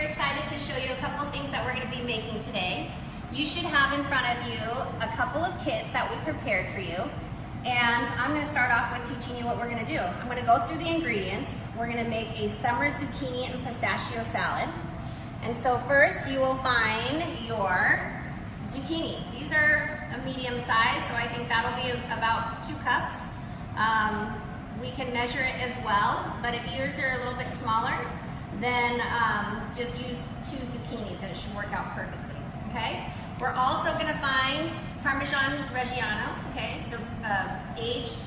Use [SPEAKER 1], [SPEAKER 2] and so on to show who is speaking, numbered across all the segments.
[SPEAKER 1] excited to show you a couple of things that we're going to be making today. You should have in front of you a couple of kits that we prepared for you. And I'm going to start off with teaching you what we're going to do. I'm going to go through the ingredients. We're going to make a summer zucchini and pistachio salad. And so first you will find your zucchini. These are a medium size, so I think that'll be about 2 cups. We can measure it as well, but if yours are a little bit smaller, then just use 2 zucchinis and it should work out perfectly, okay? We're also gonna find Parmesan Reggiano, okay? It's a aged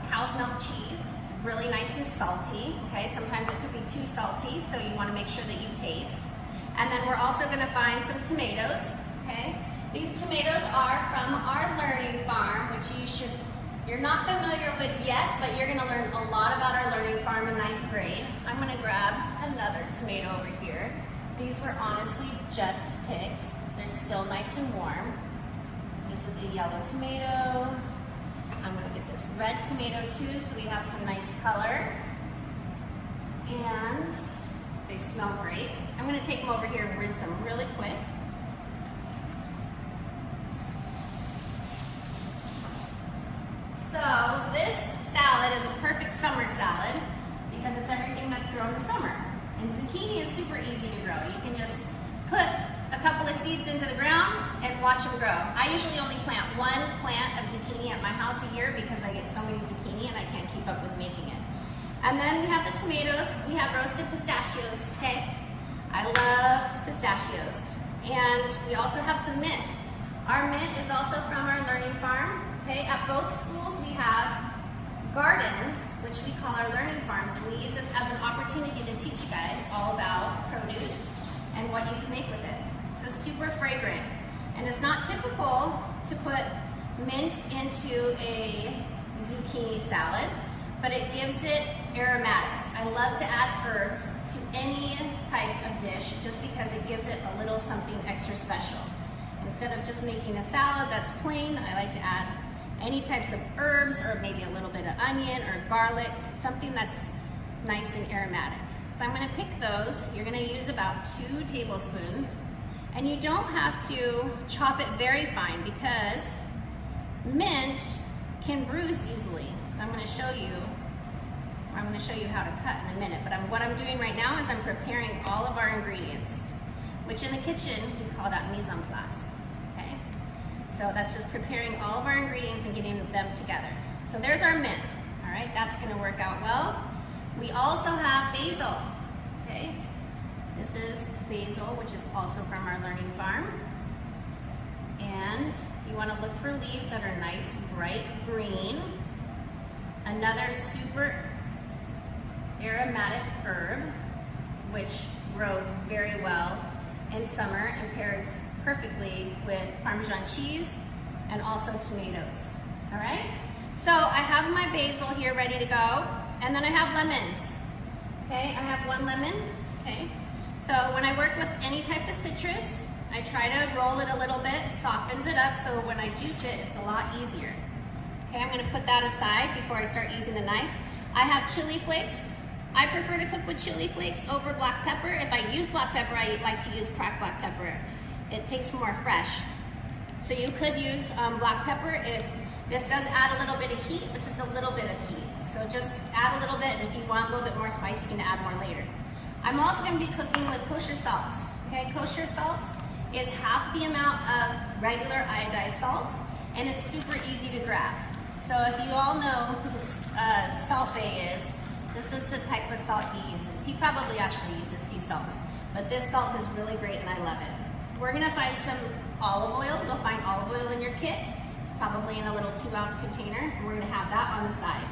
[SPEAKER 1] cow's milk cheese, really nice and salty, okay? Sometimes it could be too salty, so you wanna make sure that you taste. And then we're also gonna find some tomatoes, okay? These tomatoes are from our learning farm, which you're not familiar with yet, but you're gonna learn a lot about our learning farm in 9th grade. I'm gonna grab another tomato over here. These were honestly just picked. They're still nice and warm. This is a yellow tomato. I'm gonna get this red tomato too, so we have some nice color. And they smell great. I'm gonna take them over here and rinse them really quick. So this salad is a perfect summer salad because it's everything that's grown in the summer. And zucchini is super easy to grow. You can just put a couple of seeds into the ground and watch them grow. I usually only plant 1 plant of zucchini at my house a year because I get so many zucchini and I can't keep up with making it. And then we have the tomatoes. We have roasted pistachios, okay? I love pistachios. And we also have some mint. Our mint is also from our learning farm. Okay, at both schools we have gardens, which we call our learning farms, and we use this as an opportunity to teach you guys all about produce and what you can make with it. So super fragrant, and it's not typical to put mint into a zucchini salad, but it gives it aromatics. I love to add herbs to any type of dish just because it gives it a little something extra special. Instead of just making a salad that's plain, I like to add any types of herbs or maybe a little bit of onion or garlic, something that's nice and aromatic. So I'm gonna pick those. You're gonna use about 2 tablespoons. And you don't have to chop it very fine because mint can bruise easily. So I'm gonna show you how to cut in a minute. But what I'm doing right now is I'm preparing all of our ingredients, which in the kitchen, we call that mise en place. So that's just preparing all of our ingredients and getting them together. So there's our mint, all right? That's gonna work out well. We also have basil, okay? This is basil, which is also from our learning farm. And you wanna look for leaves that are nice, bright green. Another super aromatic herb, which grows very well in summer and pairs perfectly with Parmesan cheese and also tomatoes, all right? So I have my basil here ready to go, and then I have lemons, okay? I have 1 lemon, okay? So when I work with any type of citrus, I try to roll it a little bit, softens it up, so when I juice it, it's a lot easier. Okay, I'm gonna put that aside before I start using the knife. I have chili flakes. I prefer to cook with chili flakes over black pepper. If I use black pepper, I like to use cracked black pepper. It tastes more fresh. So you could use black pepper if this does add a little bit of heat, but just a little bit of heat. So just add a little bit, and if you want a little bit more spice, you can add more later. I'm also gonna be cooking with kosher salt, okay? Kosher salt is half the amount of regular iodized salt, and it's super easy to grab. So if you all know who Salt Bay is, this is the type of salt he uses. He probably actually uses sea salt, but this salt is really great and I love it. We're gonna find some olive oil. You'll find olive oil in your kit. It's probably in a little 2-ounce container, and we're gonna have that on the side.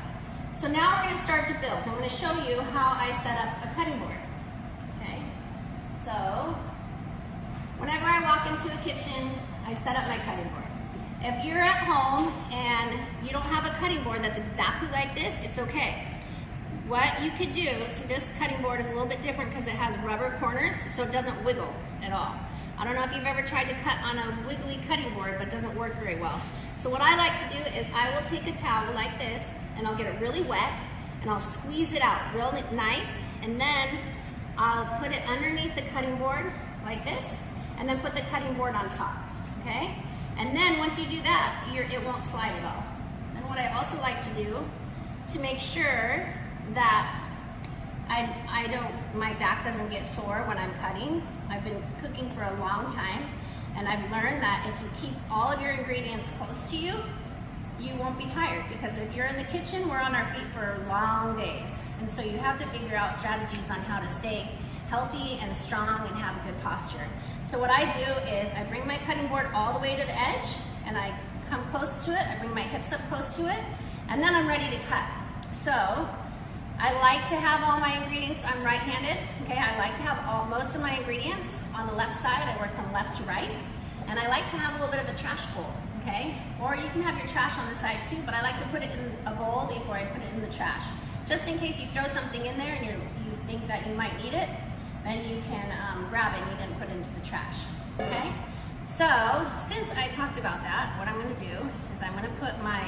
[SPEAKER 1] So now we're gonna start to build. I'm gonna show you how I set up a cutting board, okay? So, whenever I walk into a kitchen, I set up my cutting board. If you're at home and you don't have a cutting board that's exactly like this, it's okay. What you could do, see this cutting board is a little bit different because it has rubber corners, so it doesn't wiggle at all. I don't know if you've ever tried to cut on a wiggly cutting board, but it doesn't work very well. So what I like to do is I will take a towel like this and I'll get it really wet and I'll squeeze it out real nice, and then I'll put it underneath the cutting board like this, and then put the cutting board on top, okay? And then once you do that, it won't slide at all. And what I also like to do to make sure that my back doesn't get sore when I'm cutting. I've been cooking for a long time, and I've learned that if you keep all of your ingredients close to you, you won't be tired, because if you're in the kitchen, we're on our feet for long days. And so you have to figure out strategies on how to stay healthy and strong and have a good posture. So what I do is I bring my cutting board all the way to the edge, and I come close to it, I bring my hips up close to it, and then I'm ready to cut. So I like to have all my ingredients, I'm right-handed, okay? I like to have most of my ingredients on the left side. I work from left to right, and I like to have a little bit of a trash bowl, okay? Or you can have your trash on the side too, but I like to put it in a bowl before I put it in the trash. Just in case you throw something in there and you think that you might need it, then you can grab it and you didn't put it into the trash, okay? So, since I talked about that, what I'm gonna do is I'm gonna put my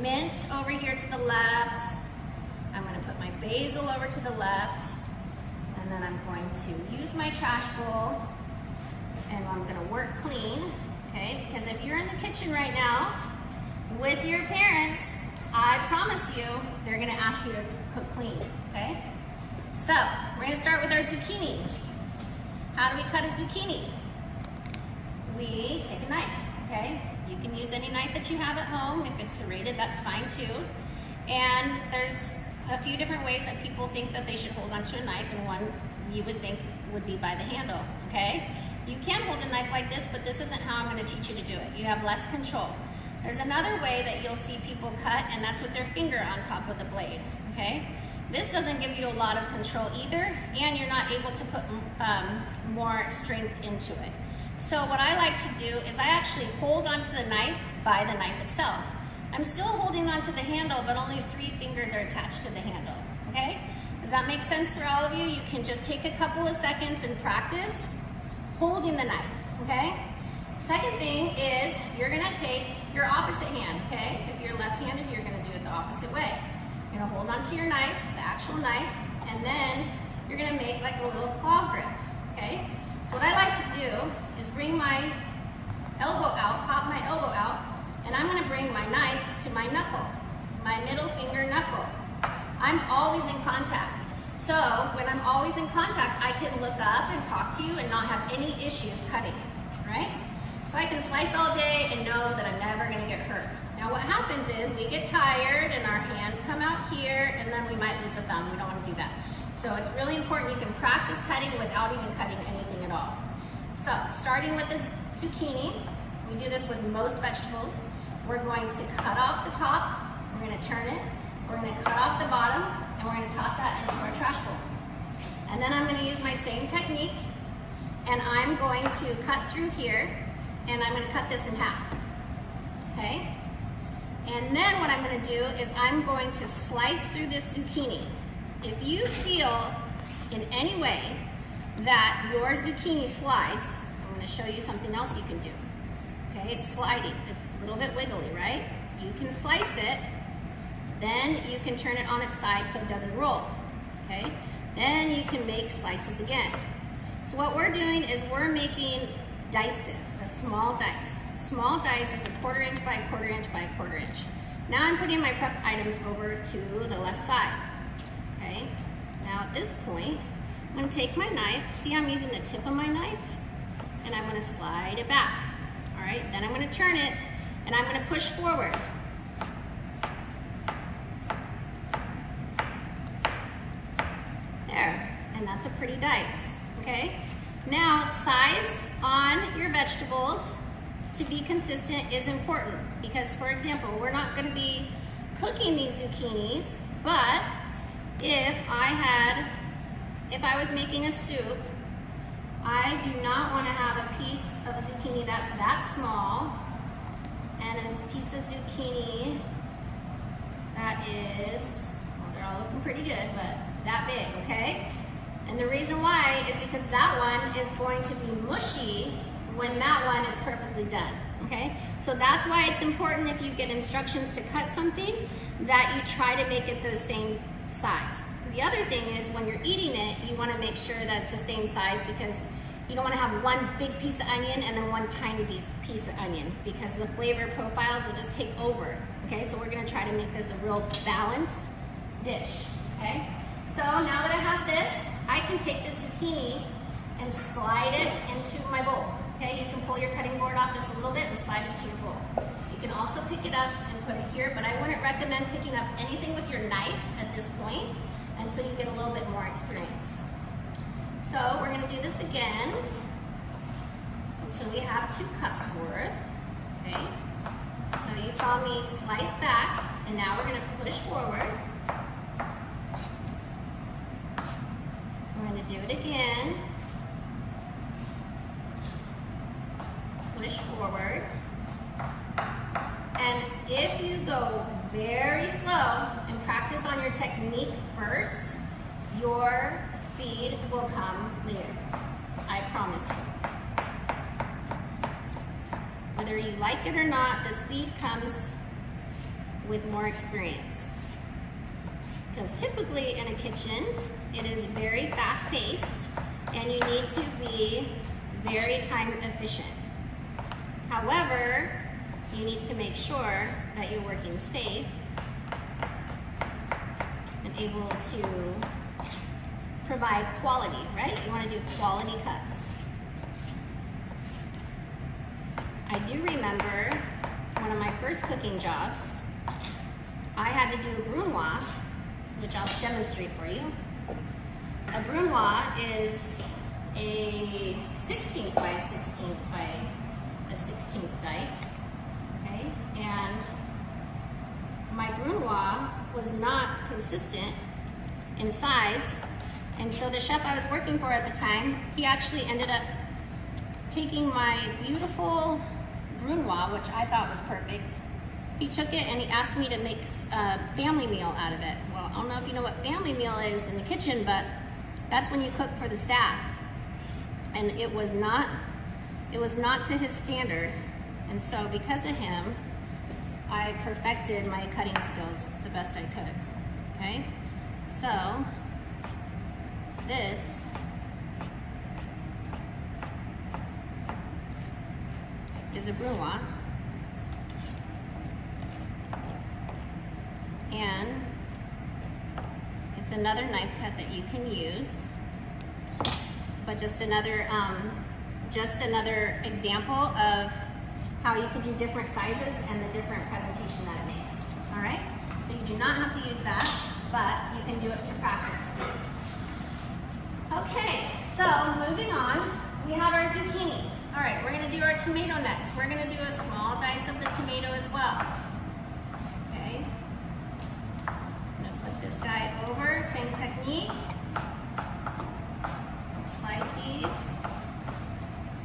[SPEAKER 1] mint over here to the left, I'm gonna put my basil over to the left, and then I'm going to use my trash bowl, and I'm gonna work clean, okay? Because if you're in the kitchen right now with your parents, I promise you, they're gonna ask you to cook clean, okay? So, we're gonna start with our zucchini. How do we cut a zucchini? We take a knife, okay? You can use any knife that you have at home. If it's serrated, that's fine too. And there's a few different ways that people think that they should hold onto a knife, and one you would think would be by the handle, okay? You can hold a knife like this, but this isn't how I'm gonna teach you to do it. You have less control. There's another way that you'll see people cut, and that's with their finger on top of the blade, okay? This doesn't give you a lot of control either, and you're not able to put more strength into it. So what I like to do is I actually hold onto the knife by the knife itself. I'm still holding onto the handle, but only 3 fingers are attached to the handle, okay? Does that make sense for all of you? You can just take a couple of seconds and practice holding the knife, okay? Second thing is you're gonna take your opposite hand, okay? If you're left-handed, you're gonna do it the opposite way. You're gonna hold onto your knife, the actual knife, and then you're gonna make like a little claw grip, okay? So what I like to do is bring my elbow out, pop my elbow out, and I'm gonna bring my knife to my knuckle, my middle finger knuckle. I'm always in contact. So when I'm always in contact, I can look up and talk to you and not have any issues cutting, right? So I can slice all day and know that I'm never gonna get hurt. Now what happens is we get tired and our hands come out here, and then we might lose a thumb. We don't wanna do that. So it's really important you can practice cutting without even cutting anything at all. So starting with this zucchini, we do this with most vegetables. We're going to cut off the top, we're gonna turn it, we're gonna cut off the bottom, and we're gonna toss that into our trash bowl. And then I'm gonna use my same technique, and I'm going to cut through here, and I'm gonna cut this in half, okay? And then what I'm gonna do is I'm going to slice through this zucchini. If you feel in any way that your zucchini slides, I'm gonna show you something else you can do. Okay, it's sliding, it's a little bit wiggly, right? You can slice it, then you can turn it on its side so it doesn't roll, okay? Then you can make slices again. So what we're doing is we're making dices, a small dice. Small dice is 1/4 inch by 1/4 inch by 1/4 inch. Now I'm putting my prepped items over to the left side, okay? Now at this point, I'm gonna take my knife, see I'm using the tip of my knife, and I'm gonna slide it back, all right? Then I'm gonna turn it, and I'm gonna push forward. There, and that's a pretty dice, okay? Now, size on your vegetables to be consistent is important because, for example, we're not gonna be cooking these zucchinis, but if I was making a soup, I do not wanna have a piece of zucchini that's that small and a piece of zucchini that is, well, they're all looking pretty good, but that big, okay? And the reason why is because that one is going to be mushy when that one is perfectly done, okay? So that's why it's important if you get instructions to cut something that you try to make it those same size. The other thing is when you're eating it, you want to make sure that it's the same size, because you don't want to have one big piece of onion and then one tiny piece of onion, because the flavor profiles will just take over. Okay, so we're going to try to make this a real balanced dish. Okay, so now that I have this, I can take this zucchini and slide it into my bowl. Okay, you can pull your cutting board off just a little bit and slide it to your bowl. You can also pick it up and put it here, but I wouldn't recommend picking up anything with your knife at this point until you get a little bit more experience. So we're going to do this again until we have 2 cups worth. Okay, so you saw me slice back, and now we're going to push forward. We're going to do it again. Push forward. And if you go very slow and practice on your technique first, your speed will come later. I promise you. Whether you like it or not, the speed comes with more experience. Because typically in a kitchen, it is very fast-paced and you need to be very time efficient. However, you need to make sure that you're working safe and able to provide quality, right? You want to do quality cuts. I do remember one of my first cooking jobs, I had to do a Brunoise, which I'll demonstrate for you. A Brunoise is a 16th by 16th by a 16th dice, okay? And my Brunoise was not consistent in size, and so the chef I was working for at the time, he actually ended up taking my beautiful Brunoise, which I thought was perfect. He took it and he asked me to make a family meal out of it. Well, I don't know if you know what family meal is in the kitchen, but that's when you cook for the staff. And it was not to his standard. And so because of him, I perfected my cutting skills the best I could, okay? So this is a Brunoise. And it's another knife cut that you can use, but just another example of how you can do different sizes and the different presentation that it makes. All right, so you do not have to use that, but you can do it to practice. Okay, so moving on, we have our zucchini. All right, we're gonna do our tomato next. We're gonna do a small dice of the tomato as well. Okay, I'm gonna flip this guy over, same technique. Slice these,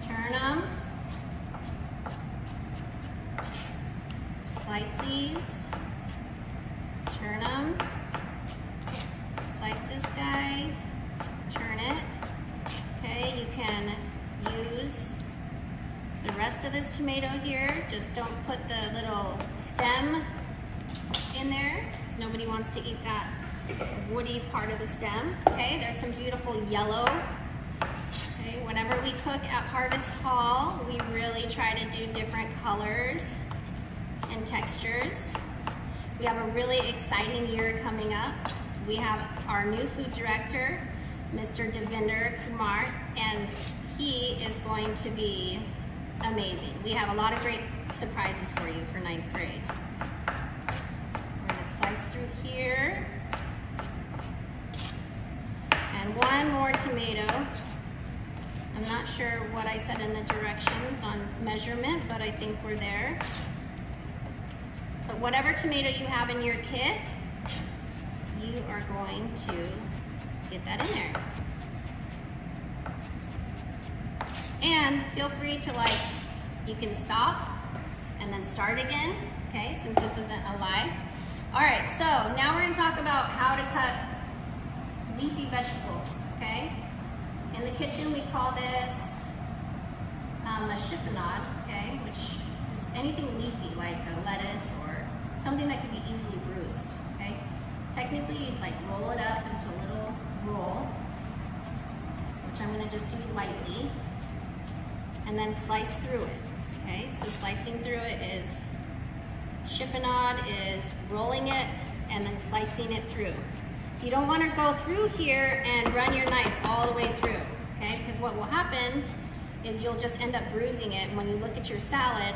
[SPEAKER 1] turn them, slice these, turn them, slice this guy, turn it. Okay, you can use the rest of this tomato here. Just don't put the little stem in there, because nobody wants to eat that woody part of the stem. Okay, there's some beautiful yellow. Okay, whenever we cook at Harvest Hall, we really try to do different colors and textures. We have a really exciting year coming up. We have our new food director, Mr. Devinder Kumar, and he is going to be amazing. We have a lot of great surprises for you for 9th grade. We're gonna slice through here. And one more tomato. I'm not sure what I said in the directions on measurement, but I think we're there. But whatever tomato you have in your kit, you are going to get that in there. And feel free to, like, you can stop and then start again, okay, since this isn't a live. All right, so now we're gonna talk about how to cut leafy vegetables, okay? In the kitchen, we call this a chiffonade, okay, which is anything leafy, like a lettuce or something that can be easily bruised, okay? Technically, you'd like roll it up into a little roll, which I'm gonna just do lightly, and then slice through it, okay? So slicing through it is, chiffonade is rolling it and then slicing it through. You don't wanna go through here and run your knife all the way through, okay? Because what will happen is you'll just end up bruising it, and when you look at your salad,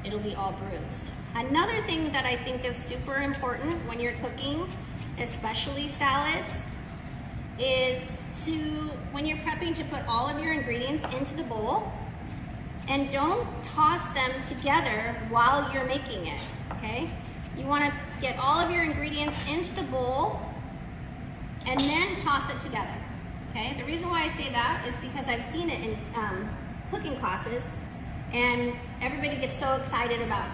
[SPEAKER 1] it'll be all bruised. Another thing that I think is super important when you're cooking, especially salads, is when you're prepping, to put all of your ingredients into the bowl, and don't toss them together while you're making it, okay? You wanna get all of your ingredients into the bowl and then toss it together, okay? The reason why I say that is because I've seen it in cooking classes, and everybody gets so excited about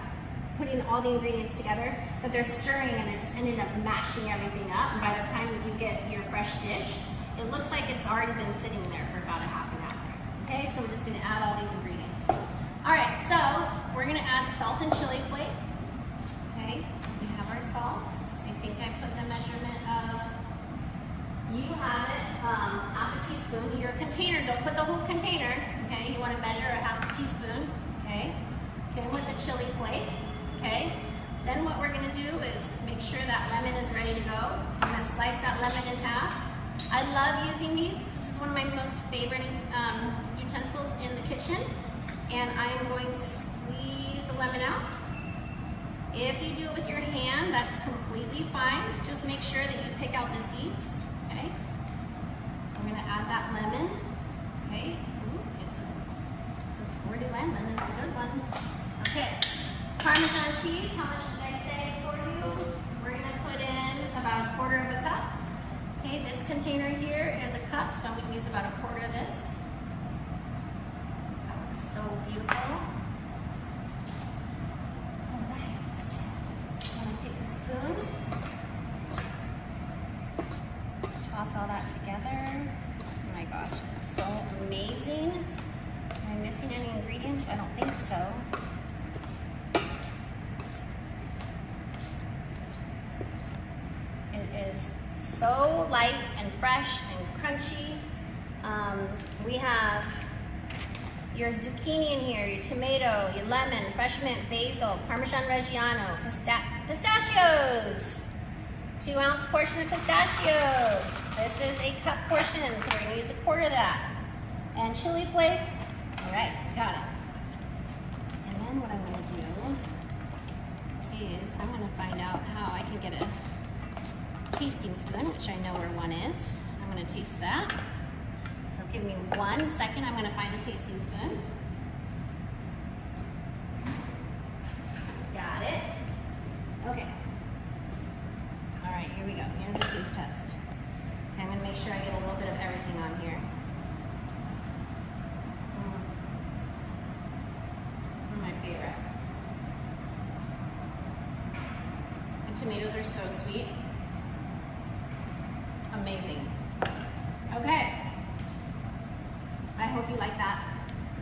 [SPEAKER 1] putting all the ingredients together that they're stirring and they're just ended up mashing everything up. And by the time you get your fresh dish, it looks like it's already been sitting there for about a half an hour. Okay, so we're just gonna add all these ingredients. All right, so we're gonna add salt and chili flake. Okay, we have our salt. I think I put the measurement of, you have it, half a teaspoon. Your container, don't put the whole container, okay? You wanna measure a half a teaspoon, okay? Same with the chili flake. Okay, then what we're gonna do is make sure that lemon is ready to go. I'm gonna slice that lemon in half. I love using these. This is one of my most favorite utensils in the kitchen. And I am going to squeeze the lemon out. If you do it with your hand, that's completely fine. Just make sure that you pick out the seeds, okay? I'm gonna add that lemon, okay? Ooh, it's a sporty lemon, it's a good one. Okay. Parmesan cheese, how much did I say for you? We're gonna put in about a quarter of a cup. Okay, this container here is a cup, so I'm gonna use about a quarter of this. That looks so beautiful. All right, I'm gonna take a spoon, toss all that together. Oh my gosh, it looks so amazing. Am I missing any ingredients? I don't think so. Is so light and fresh and crunchy. We have your zucchini in here, your tomato, your lemon, fresh mint, basil, Parmesan Reggiano, pistachios. 2-ounce portion of pistachios. This is a cup portion, so we're gonna use a quarter of that. And chili flake. All right, got it. And then what I'm gonna do is I'm gonna find out how I can get a tasting spoon, which I know where one is. I'm gonna taste that. So give me 1 second, I'm gonna find a tasting spoon. Got it. Okay. All right, here we go. Here's a taste test. Okay, I'm gonna make sure I get a little bit of everything on here. My favorite. The tomatoes are so sweet. Amazing. Okay. I hope you like that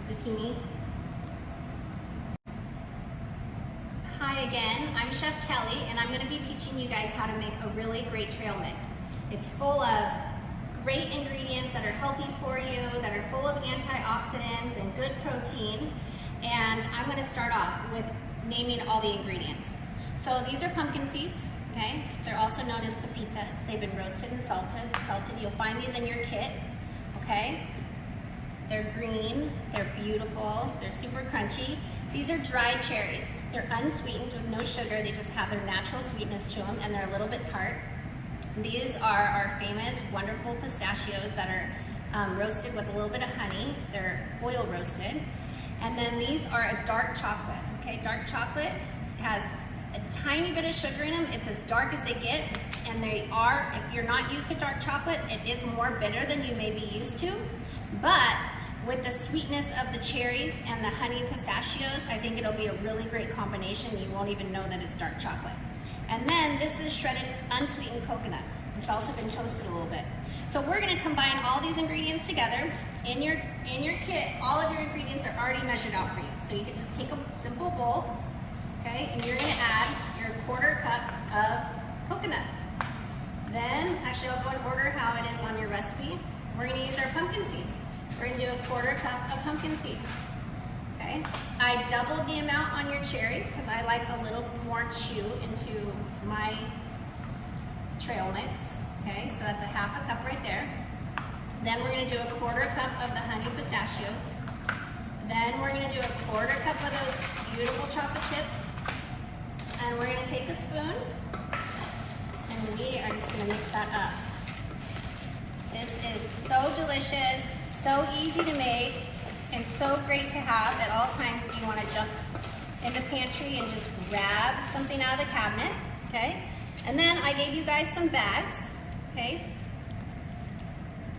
[SPEAKER 1] zucchini. Hi again, I'm Chef Kelly, and I'm going to be teaching you guys how to make a really great trail mix. It's full of great ingredients that are healthy for you, that are full of antioxidants and good protein. And I'm going to start off with naming all the ingredients. So these are pumpkin seeds. Okay, they're also known as pepitas. They've been roasted and salted. You'll find these in your kit, okay? They're green, they're beautiful, they're super crunchy. These are dried cherries. They're unsweetened with no sugar. They just have their natural sweetness to them, and they're a little bit tart. These are our famous, wonderful pistachios that are roasted with a little bit of honey. They're oil roasted. And then these are a dark chocolate, okay? Dark chocolate has a tiny bit of sugar in them. It's as dark as they get, and they are, if you're not used to dark chocolate, it is more bitter than you may be used to, but with the sweetness of the cherries and the honey pistachios, I think it'll be a really great combination. You won't even know that it's dark chocolate. And then this is shredded unsweetened coconut. It's also been toasted a little bit. So we're gonna combine all these ingredients together. In your kit, all of your ingredients are already measured out for you. So you can just take a simple bowl, okay, and you're gonna add your 1/4 cup of coconut, Then, actually I'll go in order how it is on your recipe. We're gonna use our pumpkin seeds. We're gonna do a 1/4 cup of pumpkin seeds. Okay, I doubled the amount on your cherries because I like a little more chew into my trail mix. Okay, so that's a 1/2 cup right there. Then we're gonna do a 1/4 cup of the honey pistachios. Then we're gonna do a 1/4 cup of those beautiful chocolate chips. And we're gonna take a spoon and we are just gonna mix that up. This is so delicious, so easy to make, and so great to have at all times if you want to jump in the pantry and just grab something out of the cabinet, okay? And then I gave you guys some bags, okay?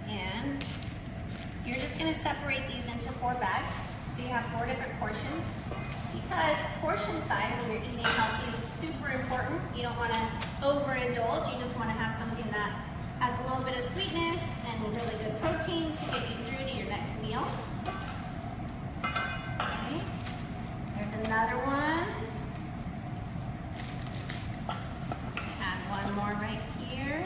[SPEAKER 1] And you're just going to separate these into 4 bags, so you have 4 different portions. Because portion size when you're eating healthy is super important. You don't want to overindulge, you just want to have something that has a little bit of sweetness and really good protein to get you through to your next meal. Okay, there's another one. Add one more right here.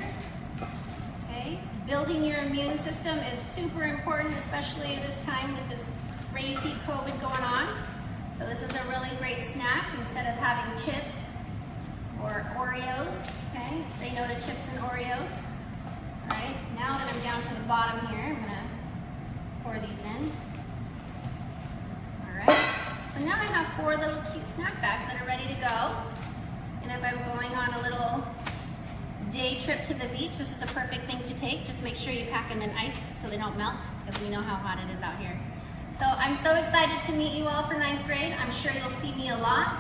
[SPEAKER 1] Okay, building your immune system is super important, especially this time with this crazy COVID going on. So this is a really great snack instead of having chips or Oreos. Okay, say no to chips and Oreos. All right, now that I'm down to the bottom here, I'm gonna pour these in. All right, so now I have 4 little cute snack bags that are ready to go. And if I'm going on a little day trip to the beach, this is a perfect thing to take. Just make sure you pack them in ice so they don't melt, because we know how hot it is out here. So I'm so excited to meet you all for 9th grade. I'm sure you'll see me a lot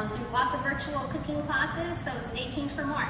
[SPEAKER 1] through lots of virtual cooking classes, so stay tuned for more.